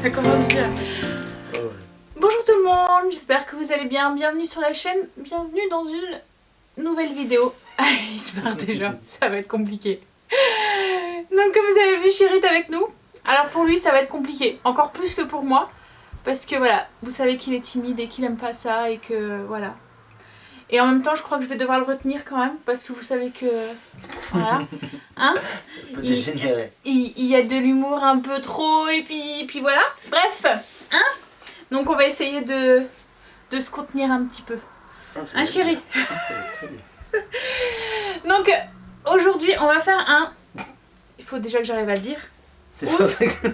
Ça commence bien. Bonjour tout le monde, j'espère que vous allez bien. Bienvenue sur la chaîne, bienvenue dans une nouvelle vidéo. Il se part déjà, ça va être compliqué. Donc comme vous avez vu, Chéri est avec nous. Alors pour lui ça va être compliqué, encore plus que pour moi. Parce que voilà, vous savez qu'il est timide et qu'il aime pas ça et que voilà. Et en même temps je crois que je vais devoir le retenir quand même. Parce que vous savez que... Voilà. Hein, il y a de l'humour un peu trop et puis voilà. Bref, hein. Donc on va essayer de se contenir un petit peu. Hein Chéri. Donc aujourd'hui on va faire un... Il faut déjà que j'arrive à le dire.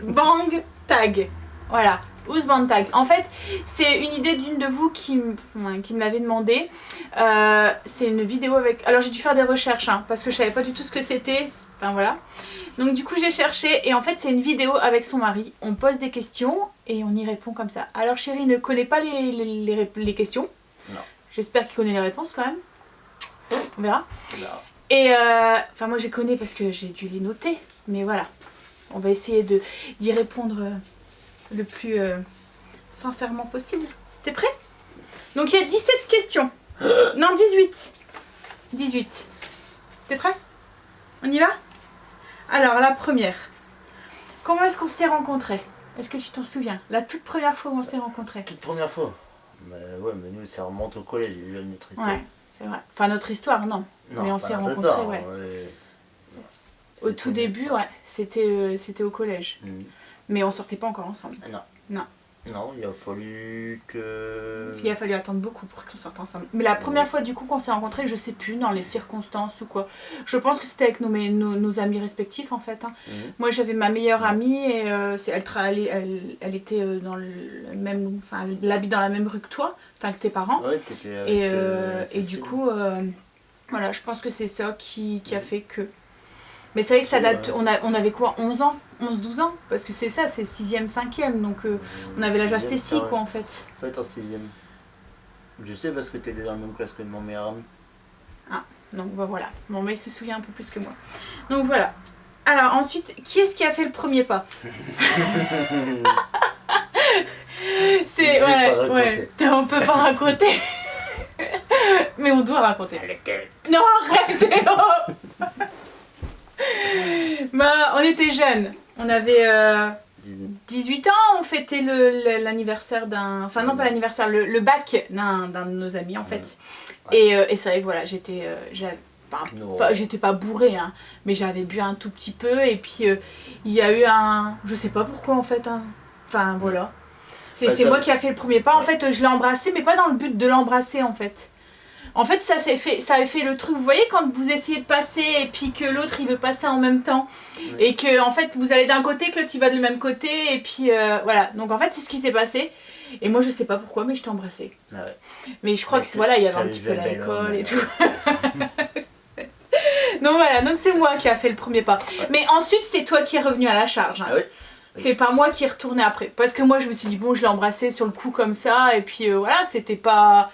Bang tag. Voilà. Bang tag. En fait, c'est une idée d'une de vous qui me l'avait demandé. C'est une vidéo avec... Alors j'ai dû faire des recherches hein, parce que je savais pas du tout ce que c'était. Enfin voilà. Donc du coup j'ai cherché et en fait c'est une vidéo avec son mari. On pose des questions et on y répond comme ça. Alors Chéri ne connaît pas les questions. Non. J'espère qu'il connaît les réponses quand même. On verra. Et enfin moi je les connais parce que j'ai dû les noter. Mais voilà. On va essayer d'y répondre le plus sincèrement possible. T'es prêt? Donc il y a 17 questions. Non 18. 18. T'es prêt? On y va? Alors la première. Comment est-ce qu'on s'est rencontrés? Est-ce que tu t'en souviens? La toute première fois où on s'est rencontrés? Toute première fois? Ouais, mais nous ça remonte au collège, il y a eu notre histoire. Ouais, c'est vrai. Enfin notre histoire, non. Mais on s'est rencontrés, ouais. Au tout début, ouais, c'était au collège. Mais on sortait pas encore ensemble. Non. Non. Non, il a fallu que... Il a fallu attendre beaucoup pour qu'on sorte ensemble. Mais la première fois du coup qu'on s'est rencontrés, je sais plus, dans les circonstances ou quoi. Je pense que c'était avec nos amis respectifs en fait. Hein. Moi j'avais ma meilleure amie et elle était dans le même... Enfin, elle habite dans la même rue que toi, enfin que tes parents. Ouais, t'étais avec et du coup, voilà, je pense que c'est ça qui a fait que... Mais c'est vrai que ça date, on avait quoi, 11 ans, 11-12 ans? Parce que c'est ça, c'est 6ème, 5ème, donc on avait l'âge Astécie quoi en fait. En fait en 6ème. Je sais parce que t'étais dans la même classe que mon meilleur ami. Ah, donc bah, voilà, bon mais il se souvient un peu plus que moi. Donc voilà. Alors ensuite, qui est-ce qui a fait le premier pas? C'est, ouais, on peut pas raconter. Mais on doit raconter. Non, arrêtez oh. Bah, on était jeunes, on avait 18 ans, on fêtait l'anniversaire d'un... Enfin non pas l'anniversaire, le bac d'un de nos amis en fait. Et c'est vrai que voilà, j'étais pas bourrée, hein, mais j'avais bu un tout petit peu et puis il y a eu un... Je sais pas pourquoi en fait, hein. Enfin voilà. C'est moi qui a fait le premier pas, en fait je l'ai embrassé mais pas dans le but de l'embrasser en fait. En fait, ça a fait le truc, vous voyez, quand vous essayez de passer et puis que l'autre il veut passer en même temps et que en fait vous allez d'un côté, que l'autre il va de le même côté et puis voilà. Donc en fait, c'est ce qui s'est passé et moi je sais pas pourquoi, mais je t'ai embrassé. Ah ouais. Mais je crois que voilà, il y avait un petit peu l'alcool et tout. Donc voilà, donc c'est moi qui a fait le premier pas. Ouais. Mais ensuite, c'est toi qui es revenu à la charge. Hein. Ah oui. C'est pas moi qui est retourné après. Parce que moi je me suis dit, bon, je l'ai embrassé sur le coup comme ça et puis voilà, c'était pas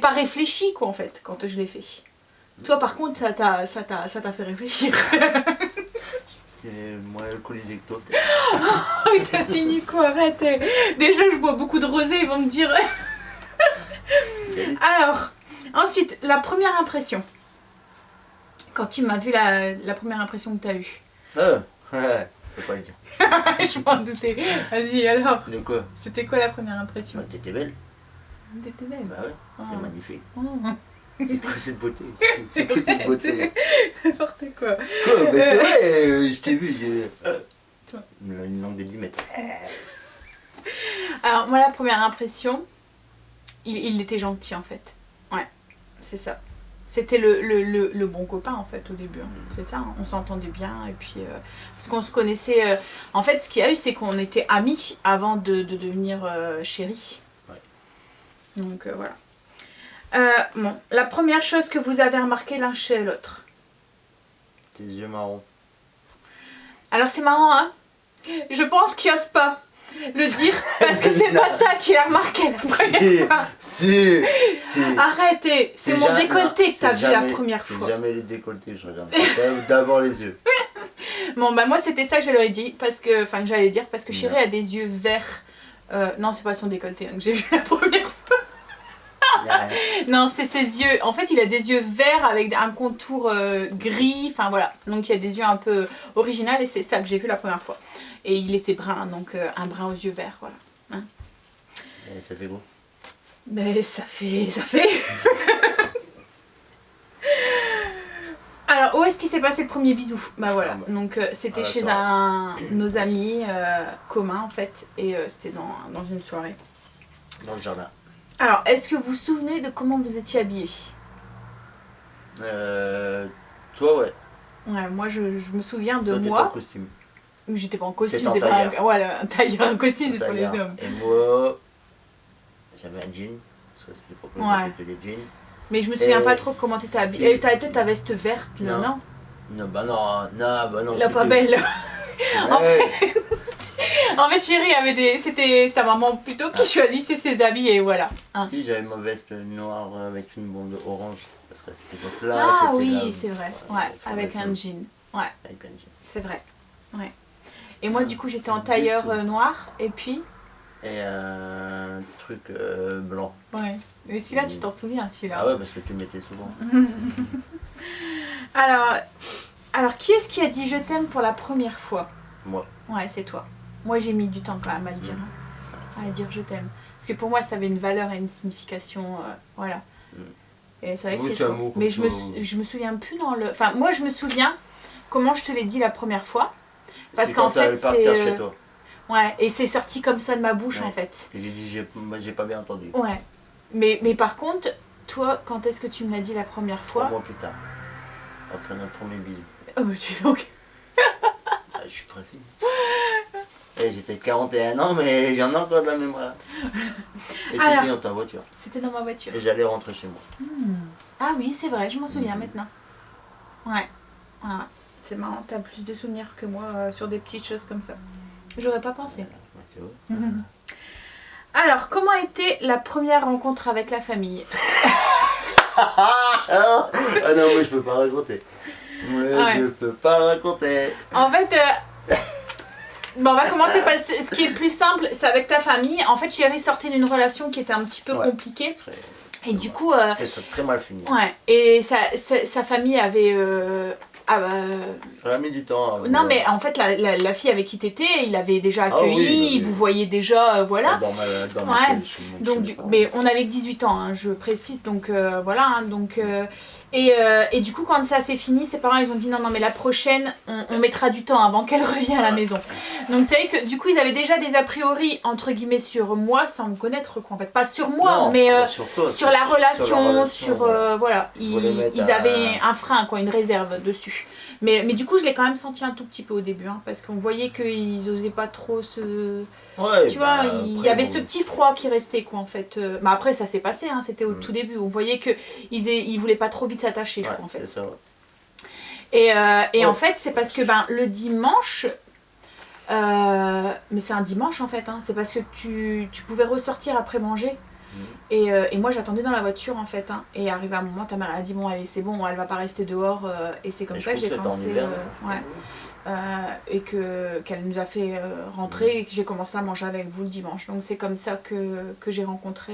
réfléchi quoi en fait quand je l'ai fait. Toi par contre ça t'a fait réfléchir. Moi alcoolisé que toi. Oh t'as signé quoi, arrête. Déjà je bois beaucoup de rosé, ils vont me dire. Alors, ensuite la première impression. Quand tu m'as vu la première impression que t'as eue. Faut pas le dire. Je m'en doutais. Vas-y alors. De quoi? C'était quoi la première impression? T'étais belle. T'étais belle. Bah ouais, t'étais magnifique. Oh. C'est quoi cette beauté? C'est quoi cette beauté? N'importe quoi. Quoi? Mais c'est vrai, je t'ai vu. Une langue de 10 mètres. Alors moi la première impression, il était gentil en fait. Ouais, c'est ça. C'était le bon copain en fait au début. C'est ça, hein. On s'entendait bien et puis parce qu'on se connaissait. En fait, ce qu'il y a eu, c'est qu'on était amis avant de devenir chéris. Donc voilà. Bon, la première chose que vous avez remarqué l'un chez l'autre. Tes yeux marrons. Alors c'est marrant hein. Je pense qu'il n'ose pas le dire parce que c'est pas ça qu'il a remarqué la première fois. Si. Arrêtez, c'est mon décolleté que t'as vu la première fois. C'est jamais les décolletés, je regarde d'abord les yeux. Bon, bah moi, c'était ça que j'allais dire, parce que Chéri a des yeux verts. Non, c'est pas son décolleté hein, que j'ai vu la première fois. Non, c'est ses yeux. En fait, il a des yeux verts avec un contour gris. Enfin, voilà. Donc, il y a des yeux un peu originaux et c'est ça que j'ai vu la première fois. Et il était brun, donc un brun aux yeux verts, voilà. Hein. Et ça fait beau. Mais ça fait... Alors, où est-ce qu'il s'est passé le premier bisou? Bah voilà, donc c'était chez nos amis communs en fait, et c'était dans une soirée. Dans le jardin. Alors, est-ce que vous vous souvenez de comment vous étiez habillés? Toi, ouais. Ouais, moi je me souviens de toi, moi. En costume. J'étais pas en costume, en c'est pas tailleur. un tailleur, un costume c'est pour les hommes. Et moi, j'avais un jean, parce que c'était pour que je que des jeans. Mais je me souviens pas trop comment t'étais habillée. T'avais peut-être ta veste verte là, non? Non, bah non. La pas belle. En fait, Chéri c'était sa maman plutôt qui choisissait ses habits et voilà. Hein. Si, j'avais ma veste noire avec une bande orange, parce que c'était pas là. Ah oui, c'est vrai. Ouais, avec un jean. Ouais. Avec un jean. C'est vrai. Ouais. Et moi, du coup, j'étais en tailleur noir et puis. Et un truc blanc. Ouais. Mais celui-là, tu t'en souviens, celui-là. Ah ouais, parce que tu le mettais souvent. Alors, qui est-ce qui a dit je t'aime pour la première fois? Moi. Ouais, c'est toi. Moi, j'ai mis du temps quand même à le dire. À dire je t'aime. Parce que pour moi, ça avait une valeur et une signification. Voilà. Et c'est vrai que c'est toi. Mais je me souviens plus dans le... Enfin, moi, je me souviens comment je te l'ai dit la première fois. Parce qu'en fait, c'est... chez toi. Ouais, et c'est sorti comme ça de ma bouche, en fait. Et j'ai dit, j'ai pas bien entendu. Ouais. Mais par contre, toi, quand est-ce que tu me l'as dit la première fois? 3 mois plus tard. Après notre premier bisou. Oh bah tu donc. Je suis précis. Et j'étais 41 ans, mais il y en a encore dans la mémoire. Et c'était dans ta voiture. C'était dans ma voiture. Et j'allais rentrer chez moi. Ah oui, c'est vrai, je m'en souviens maintenant. Ouais. C'est marrant, t'as plus de souvenirs que moi sur des petites choses comme ça. J'aurais pas pensé. Alors, comment était la première rencontre avec la famille? Ah non, moi je peux pas raconter. Je peux pas raconter. En fait, bon, on va commencer par ce qui est le plus simple, c'est avec ta famille. En fait, Chéri sortait d'une relation qui était un petit peu compliquée. Et du coup... c'est très mal fini. Ouais, et sa famille avait... Ça a mis du temps. Non, mais en fait, la fille avec qui t'étais, il avait déjà accueilli, il vous voyait déjà, voilà. Mais on avait que 18 ans, hein, je précise, donc voilà. Hein, donc, et du coup, quand ça s'est fini, ses parents, ils ont dit non, mais la prochaine, on mettra du temps avant qu'elle revienne à la maison. Donc c'est vrai que du coup, ils avaient déjà des a priori, entre guillemets, sur moi, sans me connaître, quoi, en fait. Pas sur moi, non, mais sur la relation, voilà. Ils avaient un frein, quoi, une réserve dessus. Mais du coup, je l'ai quand même senti un tout petit peu au début, hein, parce qu'on voyait qu'ils osaient pas trop se... Ouais, tu vois, il y avait ce petit froid qui restait, quoi, en fait. Mais après, ça s'est passé, hein, c'était au tout début. On voyait qu'ils voulaient pas trop vite s'attacher, je crois, en fait. C'est ça, Et en fait, c'est parce que le dimanche... mais c'est un dimanche, en fait, hein, c'est parce que tu pouvais ressortir après manger. Et moi j'attendais dans la voiture en fait et arrivé à un moment ta mère a dit bon allez c'est bon elle va pas rester dehors et c'est comme ça que j'ai commencé et qu'elle nous a fait rentrer et que j'ai commencé à manger avec vous le dimanche, donc c'est comme ça que j'ai rencontré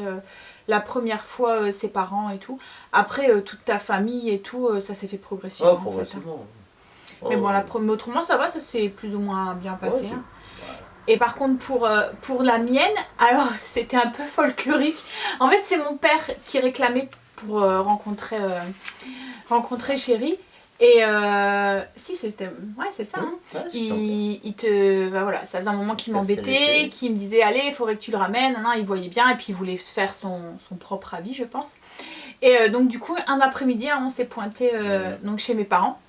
la première fois ses parents et tout. Après toute ta famille et tout ça s'est fait progressivement, progressivement. Mais bon mais autrement ça va, ça s'est plus ou moins bien passé. Et par contre, pour la mienne, alors c'était un peu folklorique. En fait, c'est mon père qui réclamait pour rencontrer Chéri. Et si c'était... Ouais, c'est ça. Hein. Voilà, ça faisait un moment qu'il m'embêtait, qu'il me disait, allez, il faudrait que tu le ramènes. Non, il voyait bien et puis il voulait faire son propre avis, je pense. Et donc du coup, un après-midi, on s'est pointé donc chez mes parents.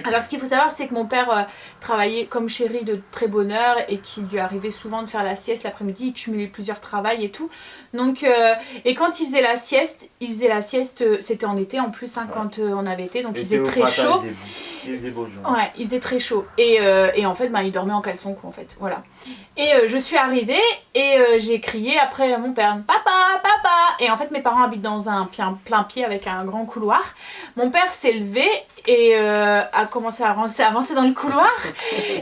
Alors ce qu'il faut savoir, c'est que mon père travaillait comme Chéri de très bonne heure et qu'il lui arrivait souvent de faire la sieste l'après-midi, il cumulait plusieurs travails et tout. Donc, et quand il faisait la sieste, c'était en été en plus quand on avait été, donc il faisait très chaud. Il faisait beau jour. Ouais, il faisait très chaud. Et en fait, il dormait en caleçon, quoi, en fait. Voilà. Et je suis arrivée et j'ai crié après mon père, papa, papa. Et en fait, mes parents habitent dans un plein pied avec un grand couloir. Mon père s'est levé et a commencé à avancer dans le couloir.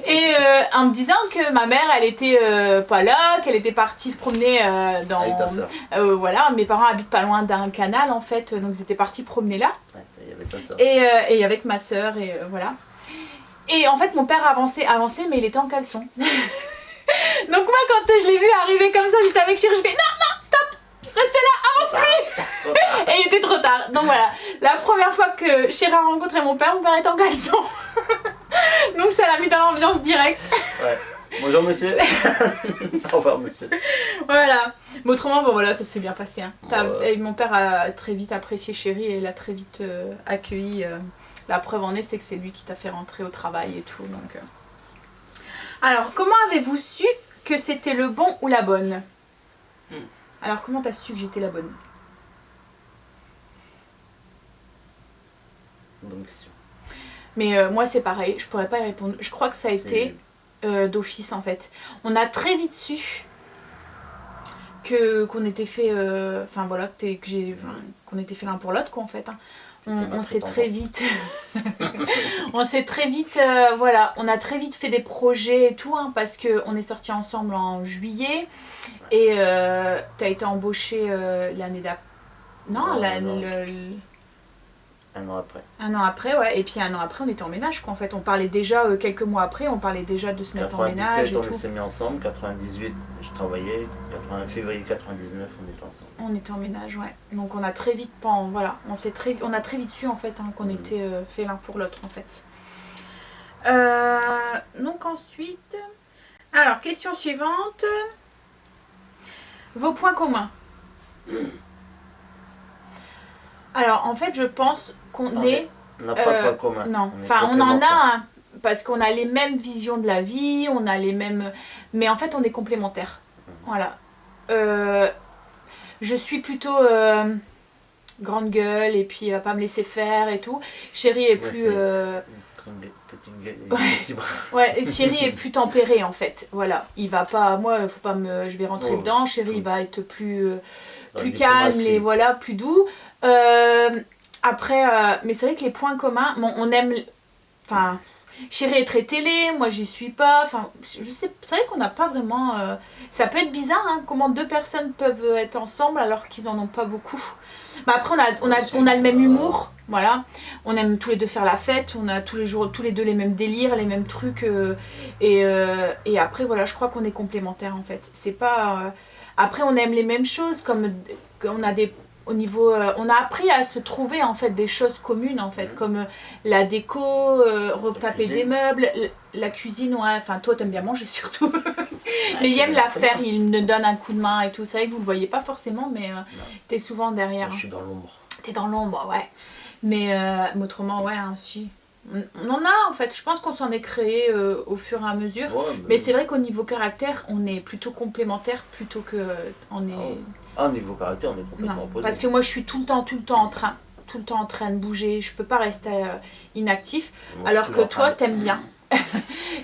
Et en me disant que ma mère, elle était pas là, qu'elle était partie se promener dans... Avec ta soeur. Voilà, mes parents habitent pas loin d'un canal en fait, donc ils étaient partis promener là. Ouais, il y avait ta soeur. Et avec ma soeur, et voilà. Et en fait, mon père avançait, mais il était en caleçon. Donc moi, quand je l'ai vu arriver comme ça, j'étais avec Chéri, je fais non, stop, restez là, avance plus. Et il était trop tard. Donc voilà, la première fois que Chéri a rencontré mon père était en caleçon. Donc ça l'a mis dans l'ambiance directe. Ouais. Bonjour monsieur. Au revoir monsieur. Voilà. Mais autrement, bon voilà, ça s'est bien passé. Hein. Ouais. Et mon père a très vite apprécié Chéri et l'a très vite accueilli. La preuve en est, c'est que c'est lui qui t'a fait rentrer au travail et tout. Donc, Alors, comment avez-vous su que c'était le bon ou la bonne? Alors, comment t'as su que j'étais la bonne? Bonne question. Mais moi, c'est pareil, je pourrais pas y répondre. Je crois que ça a été d'office en fait. On a très vite su qu'on était fait, enfin voilà, qu'on était fait l'un pour l'autre quoi en fait. Hein. On s'est très vite, on s'est très vite, voilà, on a très vite fait des projets et tout, hein, parce qu'on est sortis ensemble en juillet et t'as été embauché l'année d'après. Non, un an après. Un an après, ouais, et puis un an après on était en ménage quoi en fait. On parlait déjà, quelques mois après, on parlait déjà de se mettre en ménage et tout. 97 on s'est mis ensemble, 98 je travaillais, février 99 on était ensemble. On était en ménage, ouais. Donc on a très vite, voilà, on a très vite su en fait hein, qu'on était fait l'un pour l'autre en fait. Donc ensuite, alors question suivante. Vos points communs. Alors en fait je pense qu'on est... On n'a pas de points communs. Non, enfin on en a un, parce qu'on a les mêmes visions de la vie, on a les mêmes... Mais en fait on est complémentaires. Voilà. Je suis plutôt grande gueule et puis pas me laisser faire et tout. Chéri est plus... Petite gueule et petit bras. Ouais, et Chéri est plus tempéré en fait. Voilà. Il va pas... Moi, faut pas me... je vais rentrer dedans. Chéri il va être plus calme et voilà, plus doux. Après, mais c'est vrai que les points communs, bon, on aime... Enfin... Chéri est très télé, moi j'y suis pas, enfin je sais, c'est vrai qu'on n'a pas vraiment... ça peut être bizarre hein, comment deux personnes peuvent être ensemble alors qu'ils en ont pas beaucoup. Mais après on a le même humour, voilà, on aime tous les deux faire la fête, on a tous les jours, tous les deux les mêmes délires, les mêmes trucs et après voilà, je crois qu'on est complémentaires en fait. C'est pas... après on aime les mêmes choses, comme on a des... Au niveau, on a appris à se trouver en fait des choses communes en fait, comme la déco, retaper des meubles, la cuisine, ouais, enfin toi t'aimes bien manger surtout, mais il aime la faire, il me donne un coup de main et tout, c'est vrai que vous le voyez pas forcément, mais t'es souvent derrière. Moi, je suis dans l'ombre. T'es dans l'ombre, ouais, mais autrement, ouais, hein, si. On en a en fait, je pense qu'on s'en est créé au fur et à mesure, Ouais, mais c'est vrai qu'au niveau caractère, on est plutôt complémentaires plutôt que on est... Ah, niveau caractère, on est complètement opposés. Parce que moi je suis tout le temps en train de bouger, je peux pas rester inactif, moi, alors que toi t'aimes bien.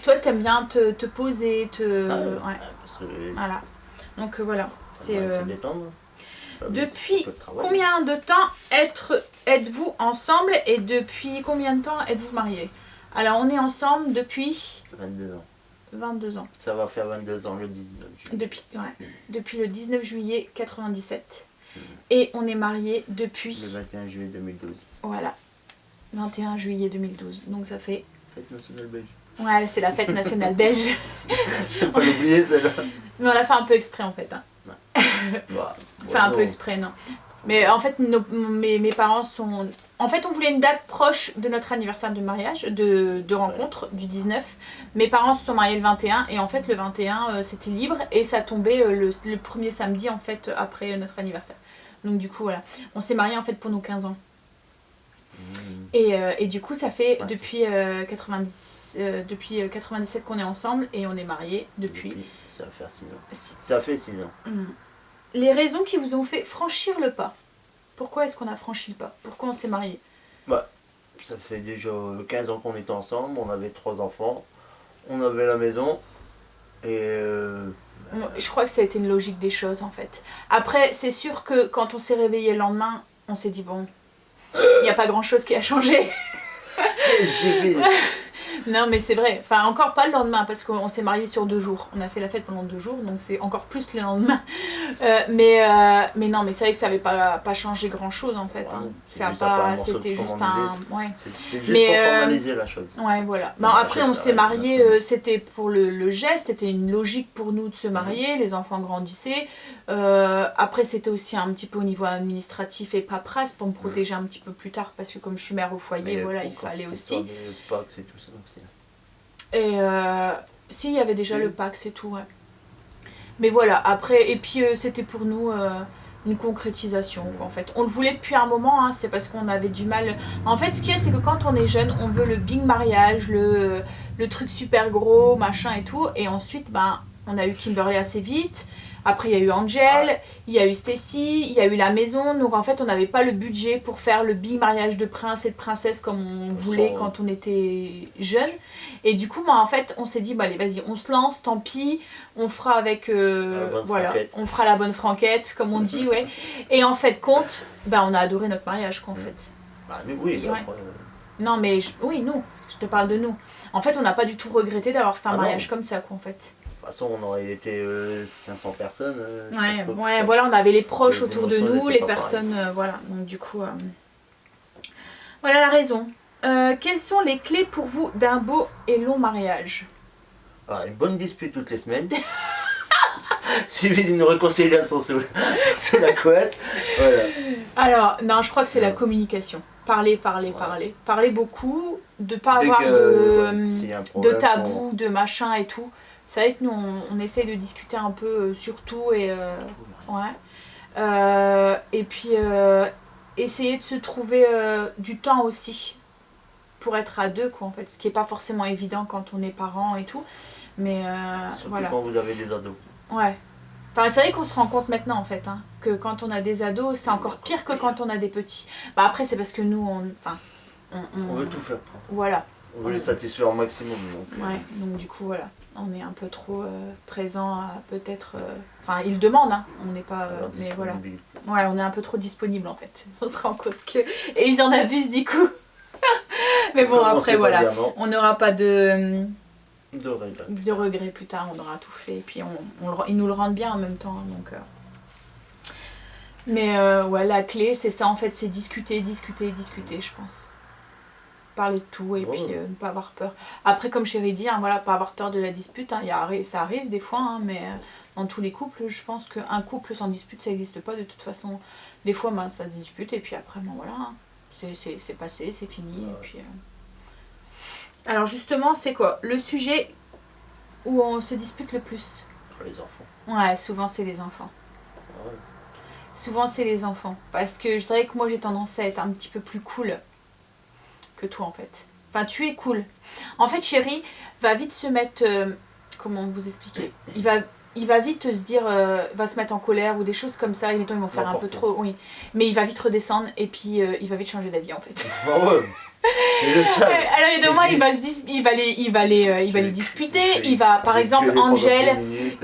Toi t'aimes bien te poser, ouais. Parce que... Voilà. Donc voilà. C'est détendre. Depuis combien de temps êtes-vous ensemble et depuis combien de temps êtes-vous mariés? Alors on est ensemble depuis 22 ans. 22 ans. Ça va faire 22 ans le 19 juillet. Depuis le 19 juillet 97. Et on est mariés depuis... Le 21 juillet 2012. Voilà. 21 juillet 2012. Donc ça fait... Fête nationale belge. Ouais, c'est la fête nationale belge. Faut pas l'oublier celle-là. Mais on l'a fait un peu exprès en fait. Hein. Bah, enfin un peu exprès, non. Mais en fait, mes parents sont... En fait, on voulait une date proche de notre anniversaire de mariage, de rencontre, du 19. Mes parents se sont mariés le 21 et en fait le 21 c'était libre et ça tombait le premier samedi en fait après notre anniversaire. Donc du coup voilà, on s'est mariés en fait pour nos 15 ans. Et du coup ça fait depuis 97 qu'on est ensemble et on est mariés depuis... Ça va faire 6 ans. Ça fait 6 ans. Les raisons qui vous ont fait franchir le pas. Pourquoi est-ce qu'on a franchi le pas? Pourquoi on s'est mariés? Bah, ça fait déjà 15 ans qu'on était ensemble, on avait 3 enfants, on avait la maison et Je crois que ça a été une logique des choses en fait. Après, c'est sûr que quand on s'est réveillé le lendemain, on s'est dit bon, il n'y a pas grand chose qui a changé. J'ai fait... Non mais c'est vrai, enfin encore pas le lendemain parce qu'on s'est mariés sur 2 jours. On a fait la fête pendant 2 jours, donc c'est encore plus le lendemain. Mais non, mais c'est vrai que ça avait pas changé grand chose en fait. Hein. C'était juste un... Ouais. C'était juste pour formaliser la chose. Ouais, voilà. Bon, après on s'est mariés, c'était pour le geste, c'était une logique pour nous de se marier, les enfants grandissaient. Après c'était aussi un petit peu au niveau administratif et paperasse pour me protéger un petit peu plus tard parce que comme je suis mère au foyer, voilà, il fallait aussi. Pax et tout ça, et si, il y avait déjà le Pax et tout, ouais. Mais voilà, après, et puis c'était pour nous une concrétisation, quoi, en fait. On le voulait depuis un moment, hein, c'est parce qu'on avait du mal. En fait, ce qu'il y a, c'est que quand on est jeune, on veut le big mariage, le truc super gros, machin et tout, et ensuite, ben, on a eu Kimberly assez vite. Après, il y a eu Angel, il y a eu Stacy, il y a eu la maison. Donc, en fait, on n'avait pas le budget pour faire le big mariage de prince et de princesse comme on voulait quand on était jeune. Et du coup, en fait, on s'est dit, bah, allez, vas-y, on se lance, tant pis. On fera avec... voilà, on fera la bonne franquette, comme on dit, ouais. Et en fait, compte, bah, on a adoré notre mariage, quoi, en fait. Bah, nous, oui. Ouais. Non, mais oui, nous. Je te parle de nous. En fait, on n'a pas du tout regretté d'avoir fait un mariage comme ça, quoi, en fait. De toute façon, on aurait été 500 personnes. Ouais, voilà, on avait les proches autour de nous, les personnes, voilà. Donc du coup, voilà la raison. Quelles sont les clés pour vous d'un beau et long mariage? Une bonne dispute toutes les semaines. Suivi d'une réconciliation sous la couette. Voilà. Alors, non, je crois que c'est la communication. Parler beaucoup, de pas avoir de tabou, de machin et tout. C'est vrai que nous, on essaye de discuter un peu sur tout et et puis essayer de se trouver du temps aussi pour être à deux, quoi, en fait. Ce qui n'est pas forcément évident quand on est parents et tout. Mais surtout voilà. quand vous avez des ados. Ouais. Enfin, c'est vrai qu'on se rend compte maintenant, en fait, hein, que quand on a des ados, c'est encore pire que quand on a des petits. Bah après, c'est parce que nous, on veut tout faire. Voilà. On veut les satisfaire au maximum. Donc du coup, voilà. On est un peu trop présent, peut-être... Enfin, ils demandent, hein. On n'est pas... mais voilà. Ouais, on est un peu trop disponible, en fait. On se rend compte que... Et ils en abusent, du coup. Mais bon, après, voilà. On n'aura pas de regrets plus tard. On aura tout fait. Et puis, ils nous le rendent bien en même temps. Hein, donc... Mais ouais, la clé, c'est ça, en fait. C'est discuter, je pense. Parler de tout et puis ne pas avoir peur. Après, comme Chérie dit, hein, voilà, pas avoir peur de la dispute, hein, ça arrive des fois, hein, mais dans tous les couples, je pense qu'un couple sans dispute, ça n'existe pas de toute façon. Des fois, ça se dispute et puis après, voilà, hein, c'est passé, c'est fini. Et puis, alors justement, c'est quoi le sujet où on se dispute le plus? Les enfants. Ouais, souvent c'est les enfants. Ouais. Souvent c'est les enfants. Parce que je dirais que moi j'ai tendance à être un petit peu plus cool que toi, en fait. Enfin, tu es cool. En fait, Chérie va vite se mettre... comment vous expliquer? Il va vite se dire... va se mettre en colère ou des choses comme ça. Ils vont faire un peu trop... Oui. Mais il va vite redescendre et puis il va vite changer d'avis, en fait. Ah ouais. Alors, les deux mois, il va les disputer. Il va, par exemple, Angel,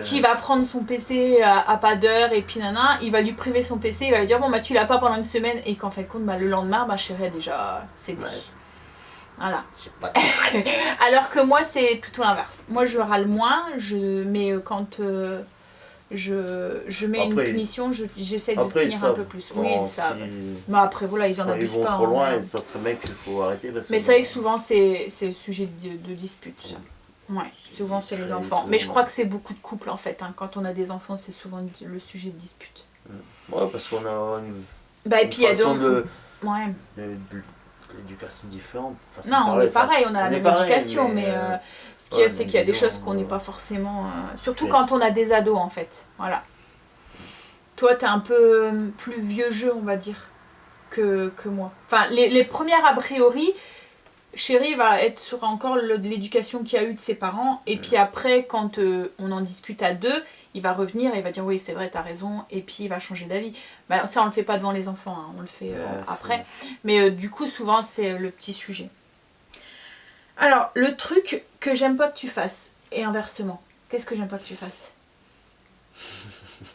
qui va prendre son PC à pas d'heure et puis nana, il va lui priver son PC. Il va lui dire, bon, bah, tu l'as pas pendant une semaine. Et qu'en fin de compte, bah, le lendemain, bah, Chérie a déjà cédé. Ouais. Voilà. Alors que moi, c'est plutôt l'inverse. Moi, je râle moins, mais quand je mets une punition, j'essaie de tenir un peu plus. Oui, ils savent. Mais après, voilà, ils en abusent pas. Ils vont trop loin, ils savent très bien qu'il faut arrêter. Mais c'est vrai que souvent, c'est le sujet de dispute. Ça. Ouais, souvent, c'est les enfants. Mais je crois que c'est beaucoup de couples, en fait. Hein. Quand on a des enfants, c'est souvent le sujet de dispute. Ouais, parce qu'on a une et puis, façon de... Ouais. L'éducation différente. Non, on est pareil, on a la même éducation, mais ce qu'il y a, c'est qu'il y a des choses qu'on n'est pas forcément... surtout quand on a des ados, en fait. Voilà. Toi, t'es un peu plus vieux jeu, on va dire, que moi. Enfin, les premières, a priori, Chérie va être sur encore l'éducation qu'il y a eu de ses parents, et puis après, quand on en discute à deux, il va revenir et il va dire oui, c'est vrai, t'as raison, et puis il va changer d'avis. Bah, ça, on le fait pas devant les enfants, hein, on le fait après. Mais du coup, souvent, c'est le petit sujet. Alors, le truc que j'aime pas que tu fasses, et inversement, qu'est-ce que j'aime pas que tu fasses?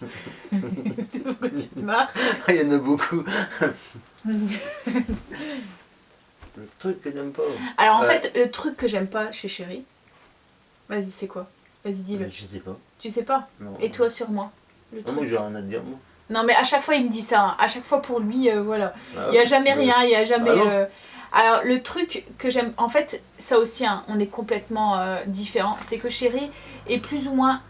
Pourquoi tu te marres? Il y en a beaucoup. Le truc que j'aime pas. Alors en fait, le truc que j'aime pas chez Chéri, vas-y, c'est quoi? Vas-y, dis-le. Je sais pas. Tu sais pas? Non. Et toi sur moi? Le Non, moi j'ai rien à te dire, moi. Non mais à chaque fois il me dit ça, hein. À chaque fois pour lui, voilà. Ah Il n'y a ouais. jamais rien, il n'y a jamais... Ah non. Alors le truc que j'aime, en fait ça aussi hein, on est complètement différents, c'est que Chéri est plus ou moins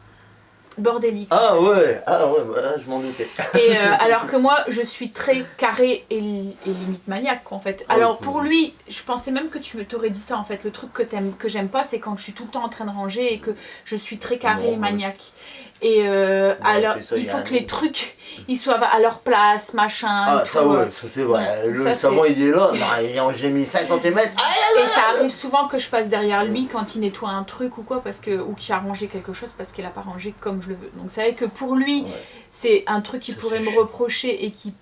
bordélique. Ah ouais, bah, je m'en doutais. Et alors que moi je suis très carré et limite maniaque en fait. Ah, Alors oui. pour lui, je pensais même que tu t'aurais dit ça en fait. Le truc que j'aime pas c'est quand je suis tout le temps en train de ranger et que je suis très carré Non, et moi, maniaque. Et alors fait ça il il y a faut un que les an. trucs ils soient à leur place, machin. Ah, il ça faut, ouais, ça c'est vrai. ouais, Le ça, savon c'est- il est là, non, j'ai mis 5 cm. Et ça arrive souvent que je passe derrière lui quand il nettoie un truc ou quoi, parce que, ou qu'il a rangé quelque chose parce qu'il a pas rangé comme je le veux. Donc c'est vrai que pour lui, Ouais. c'est un truc qu'il Ça, pourrait c'est me chiant. reprocher et qui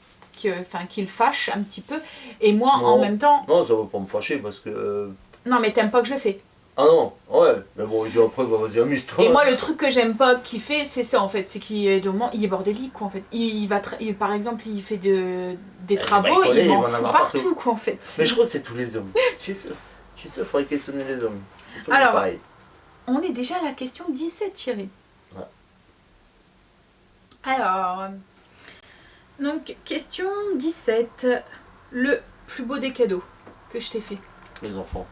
le fâche un petit peu. Et moi, Non. en même temps, Non, ça va pas me fâcher parce que. non mais t'aimes pas que je le fais. Ah non, ouais, mais bon, je dis après, bah, vas-y, amuse-toi. Et moi, le truc que j'aime pas qu'il fait, c'est ça en fait, c'est qu'il est, il est bordélique quoi en fait. Par exemple, il fait des travaux, bricoler, il m'en il va en fout avoir partout partout. quoi en fait. Mais je crois que c'est tous les hommes. Je suis sûr, il faudrait questionner les hommes. C'est tout Alors, pareil. On est déjà à la question 17, chérie. Ouais. Alors, donc, question 17. Le plus beau des cadeaux que je t'ai fait. Les enfants.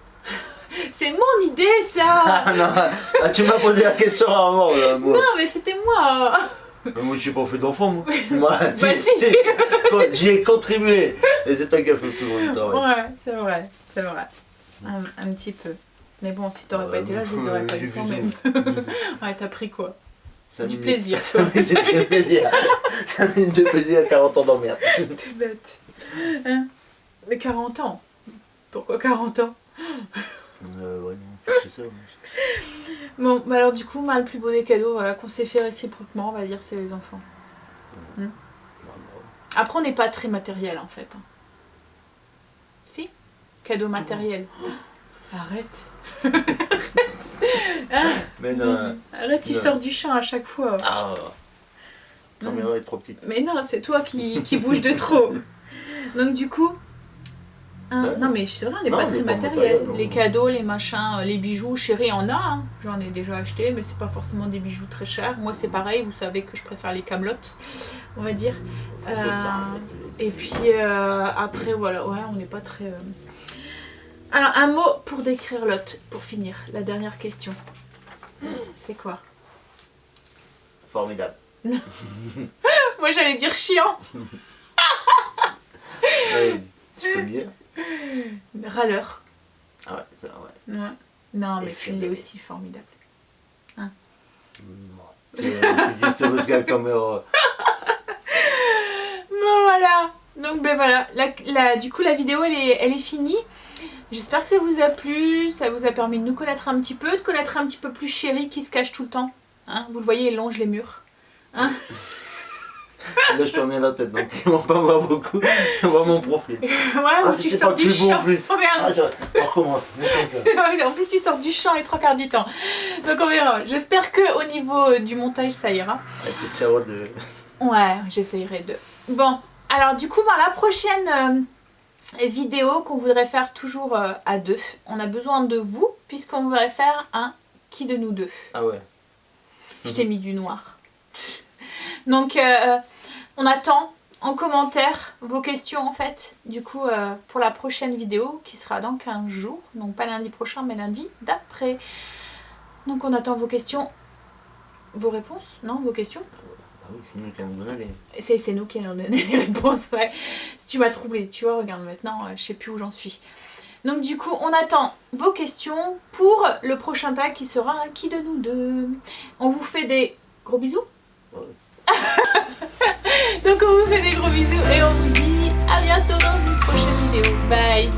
C'est mon idée, ça. Ah non, ah, tu m'as posé la question avant, là, moi. Non, mais c'était moi. Mais moi, je suis pas fait d'enfant, moi. Moi, Bah, si. j'y ai contribué. Et c'est toi qui as fait le plus gros du travail. Ouais, c'est vrai, c'est vrai. Un petit peu. Mais bon, si t'aurais pas été là, je les aurais pas j'ai eu quand vu même. ça. Ouais, t'as pris quoi? Ça Du me- plaisir, Ça quoi. me c'était plaisir. 5 minutes de plaisir à 40 ans d'emmerde. T'es bête. Hein? Mais 40 ans. Pourquoi 40 ans? Ouais, non, c'est ça. Bon, bah alors du coup, moi, le plus beau des cadeaux, voilà, qu'on s'est fait réciproquement, on va dire, c'est les enfants. Après, on n'est pas très matériel, en fait. Hein. Si? Cadeau matériel. Arrête. Hein? Mais non. Arrête, tu Non. sors du champ à chaque fois. Ah, la caméra est trop petite. Mais non, c'est toi qui bouge de trop. Donc du coup... hein, Ouais. non mais c'est vrai, on n'est Non, pas on très est pas matériel. matériel, non. Les cadeaux, les machins, les bijoux, Chéri en a. Hein. J'en ai déjà acheté, mais c'est pas forcément des bijoux très chers. Moi c'est pareil, vous savez que je préfère les camelotes, on va dire. Faut ça, Et puis après voilà, ouais, on n'est pas très... Alors un mot pour décrire Lot, pour finir, la dernière question. C'est quoi? Formidable. Moi j'allais dire chiant. Ouais, tu peux me dire. Râleur. Ah ouais, ça, ouais. Ouais. Non mais Et tu l'es puis, aussi formidable. Non. Tu dis ça parce que la caméra. Bon voilà. Donc ben voilà, du coup la vidéo elle est finie. J'espère que ça vous a plu, ça vous a permis de nous connaître un petit peu, de connaître un petit peu plus Chéri qui se cache tout le temps. Hein, vous le voyez, il longe les murs. Hein. Là, je tournais la tête, donc ils vont pas voir beaucoup. Ils vont voir mon profil. Ouais, Ah, ou tu c'était sors pas du plus beau champ. en plus. On verra. Ah, on recommence. Mais comme ça. En plus tu sors du champ les 3/4 du temps. Donc on verra. J'espère que au niveau du montage ça ira. Avec tes cerveaux de. Ouais, j'essayerai de. Bon, alors du coup dans la prochaine vidéo qu'on voudrait faire toujours à deux, on a besoin de vous puisqu'on voudrait faire un qui de nous deux. Ah ouais. Je t'ai mis du noir. Donc on attend en commentaire vos questions en fait. Du coup pour la prochaine vidéo qui sera dans 15 jours. Donc pas lundi prochain mais lundi d'après. Donc on attend vos questions. Vos réponses? Non, vos questions? Ah oui, c'est nous qui allons donner les. C'est nous qui allons donner les réponses, ouais. Si tu m'as troublé, tu vois, regarde maintenant, je sais plus où j'en suis. Donc du coup, on attend vos questions pour le prochain tag qui sera un qui de nous deux. On vous fait des gros bisous. Ouais. Donc on vous fait des gros bisous et on vous dit à bientôt dans une prochaine vidéo. Bye.